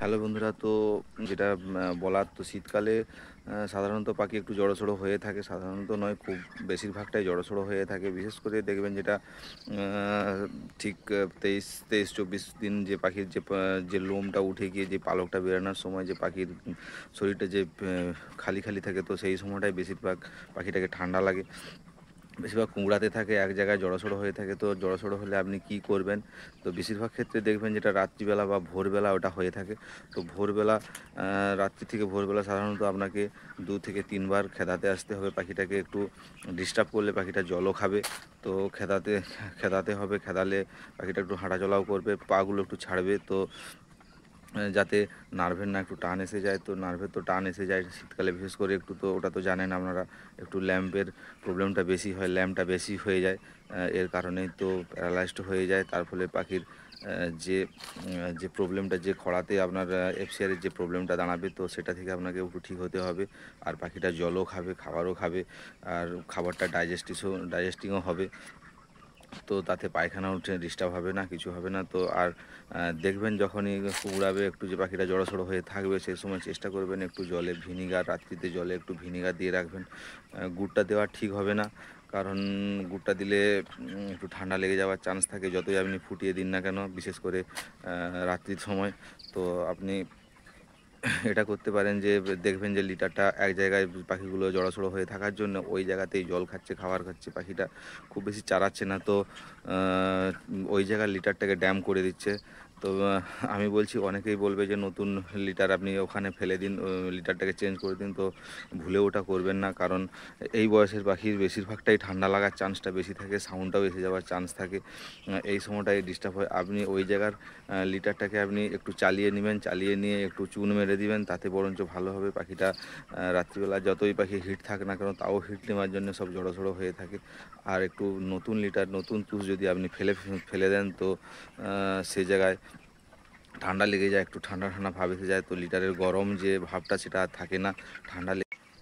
Hello বন্ধুরা, তো যেটা বলার, তো শীতকালে সাধারণত পাখি একটু জড়সড় হয়ে থাকে। সাধারণত নয়, খুব বেশিরভাগটাই জড়সড় হয়ে থাকে। বিশেষ করে দেখবেন যেটা ঠিক 23-24 দিন যে পাখির যে লোমটা উঠে গিয়ে যে পালকটা বেরোনোর সময় যে পাখির শরীরটা যে খালি খালি থাকে, তো সেই সময়টাই বেশিরভাগ পাখিটাকে ঠান্ডা লাগে। বেশিরভাগ কুঁকড়াতে থাকে, এক জায়গায় জড়সড় হয়ে থাকে। তো জড়সড় হলে আপনি কি করবেন? তো বেশিরভাগ ক্ষেত্রে দেখবেন যেটা রাত্রিবেলা বা ভোরবেলা ওটা হয়ে থাকে। তো ভোরবেলা রাত্রি থেকে ভোরবেলা সাধারণত আপনাকে 2 থেকে 3 বার খেদাতে আসতে হবে পাখিটাকে। একটু ডিস্টার্ব করলে পাখিটা জলও খাবে। তো খেদাতে হবে। খেদালে পাখিটা একটু হাঁটাচলাও করবে, পাগুলো একটু ছাড়বে। তো যাতে নার্ভের না একটু টান এসে যায়। তো নার্ভের তো টান এসে যায় শীতকালে বিশেষ করে একটু, তো ওটা তো জানেন আপনারা, একটু ল্যাম্পের প্রবলেমটা বেশি হয়, ল্যাম্পটা বেশি হয়ে যায়। এর কারণেই তো প্যারালাইজড হয়ে যায়। তার ফলে পাখির যে প্রবলেমটা, যে খরাতে আপনার এফসিআরের যে প্রবলেমটা দাঁড়াবে, তো সেটা থেকে আপনাকে একটু ঠিক হতে হবে। আর পাখিটা জলও খাবে, খাবারও খাবে, আর খাবারটা ডাইজেস্টিংও হবে। তো তাতে পায়খানাও ডিস্টার্ব হবে না, কিছু হবে না। তো আর দেখবেন যখনই কুড়াবে একটু, যে পাখিটা জড়সড় হয়ে থাকবে, সেই সময় চেষ্টা করবেন একটু জলে ভিনিগার, রাত্রিতে জলে একটু ভিনিগার দিয়ে রাখবেন। গুড়টা দেওয়া ঠিক হবে না, কারণ গুড়টা দিলে একটু ঠান্ডা লেগে যাওয়ার চান্স থাকে, যতই আপনি ফুটিয়ে দিন না কেন, বিশেষ করে রাত্রির সময়। তো আপনি এটা করতে পারেন যে দেখবেন যে লিটারটা এক জায়গায়, পাখিগুলো জড়সড় হয়ে থাকার জন্য ওই জায়গাতেই জল খাচ্ছে, খাবার খাচ্ছে, পাখিটা খুব বেশি চারাচ্ছে না। তো ওই জায়গার লিটারটাকে ড্যাম করে দিচ্ছে। তো আমি বলছি, অনেকেই বলবে যে নতুন লিটার আপনি ওখানে ফেলে দিন, লিটারটাকে চেঞ্জ করে দিন। তো ভুলেও ওটা করবেন না, কারণ এই বয়সের পাখির বেশিরভাগটাই ঠান্ডা লাগার চান্সটা বেশি থাকে, সাউন্ডটাও এসে যাওয়ার চান্স থাকে। এই সময়টাই ডিস্টার্ব হয়। আপনি ওই জায়গার লিটারটাকে আপনি একটু চালিয়ে নেবেন, চালিয়ে নিয়ে একটু চুন মেরে দিবেন, তাতে বরঞ্চ ভালো হবে। পাখিটা রাত্রিবেলা যতই পাখি হিট থাক না কেন, তাও হিট নেওয়ার জন্য সব জড়সড় হয়ে থাকে। আর একটু নতুন লিটার, নতুন তুষ যদি আপনি ফেলে দেন, তো সেই জায়গায় ঠান্ডা লেগে যায়, একটু ঠান্ডা ঠান্ডা ভাব এসে যায়। তো লিটারের গরম যে ভাবটা, সেটা আর থাকে না, ঠান্ডা।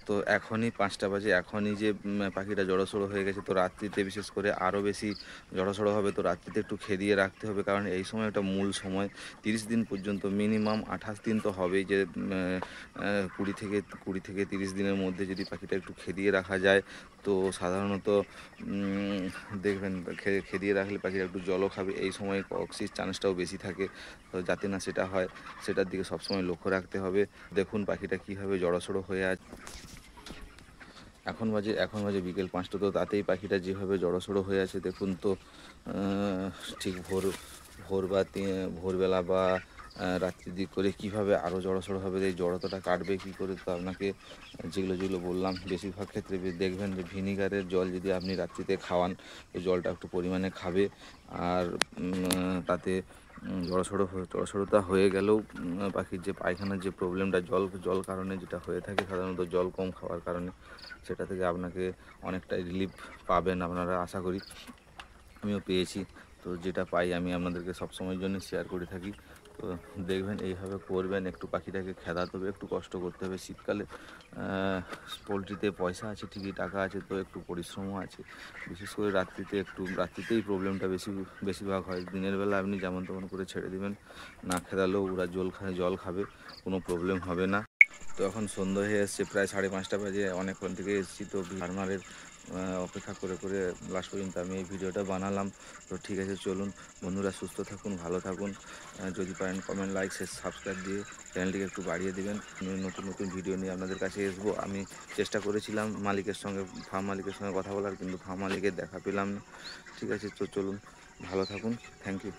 তো এখনই 5টা বাজে, এখনই যে পাখিটা জড়সড় হয়ে গেছে, তো রাত্রিতে বিশেষ করে আরও বেশি জড়সড় হবে। তো রাত্রিতে একটু খেদিয়ে রাখতে হবে, কারণ এই সময় একটা মূল সময়। 30 দিন পর্যন্ত, মিনিমাম 28 দিন তো হবেই, যে 20 থেকে 30 দিনের মধ্যে যদি পাখিটা একটু খেদিয়ে রাখা যায়, তো সাধারণত দেখবেন খেদিয়ে রাখলে পাখিটা একটু জলও খাবে। এই সময় অক্সির চান্সটাও বেশি থাকে। তো যাতে না সেটা হয়, সেটার দিকে সবসময় লক্ষ্য রাখতে হবে। দেখুন পাখিটা কীভাবে জড়সড় হয়ে আছে। এখন বাজে বিকেল 5টা, তো তাতেই পাখিটা যেভাবে জড়সড় হয়ে আছে দেখুন। তো ঠিক ভোর বা ভোরবেলা বা রাত্রির দিক করে কীভাবে আরও জড়সড় হবে, এই জড়তাটা কাটবে কী করে? তো আপনাকে যেগুলো বললাম, বেশিরভাগ ক্ষেত্রে দেখবেন যে ভিনিগারের জল যদি আপনি রাত্রিতে খাওয়ান, তো জলটা একটু পরিমাণে খাবে। আর তাতে জড়সড়তা হয়ে গেলেও পাখির যে পায়খানার যে প্রবলেমটা, জল কারণে যেটা হয়ে থাকে সাধারণত, জল কম খাওয়ার কারণে, সেটা থেকে আপনাকে অনেকটাই রিলিফ পাবেন আপনারা, আশা করি। আমিও পেয়েছি। তো যেটা পাই আমি আপনাদেরকে সবসময়ের জন্য শেয়ার করে থাকি। তো দেখবেন এইভাবে করবেন, একটু পাখিটাকে খেদাতে হবে, একটু কষ্ট করতে হবে। শীতকালে পোলট্রিতে পয়সা আছে ঠিকই, টাকা আছে, তো একটু পরিশ্রমও আছে। বিশেষ করে রাত্রিতেই প্রবলেমটা বেশিরভাগ হয়। দিনের বেলা আপনি যেমন তেমন করে ছেড়ে দিবেন, না খেদালেও ওরা জল খাবে, কোনো প্রবলেম হবে না। তো এখন সন্ধ্যা হয়ে এসছে, প্রায় 5:30 বাজে, অনেকক্ষণ থেকে এসেছি। তো ফার্মারের অপেক্ষা করে করে লাস্ট পর্যন্ত আমি এই ভিডিওটা বানালাম। তো ঠিক আছে, চলুন বন্ধুরা, সুস্থ থাকুন, ভালো থাকুন। যদি পারেন কমেন্ট, লাইক, সাবস্ক্রাইব দিয়ে চ্যানেলটিকে একটু বাড়িয়ে দিবেন। নতুন নতুন ভিডিও নিয়ে আপনাদের কাছে আসবো। আমি চেষ্টা করেছিলাম ফার্ম মালিকের সঙ্গে কথা বলার, কিন্তু ফার্ম মালিকের দেখা পেলাম না। ঠিক আছে, তো চলুন, ভালো থাকুন, থ্যাংক ইউ।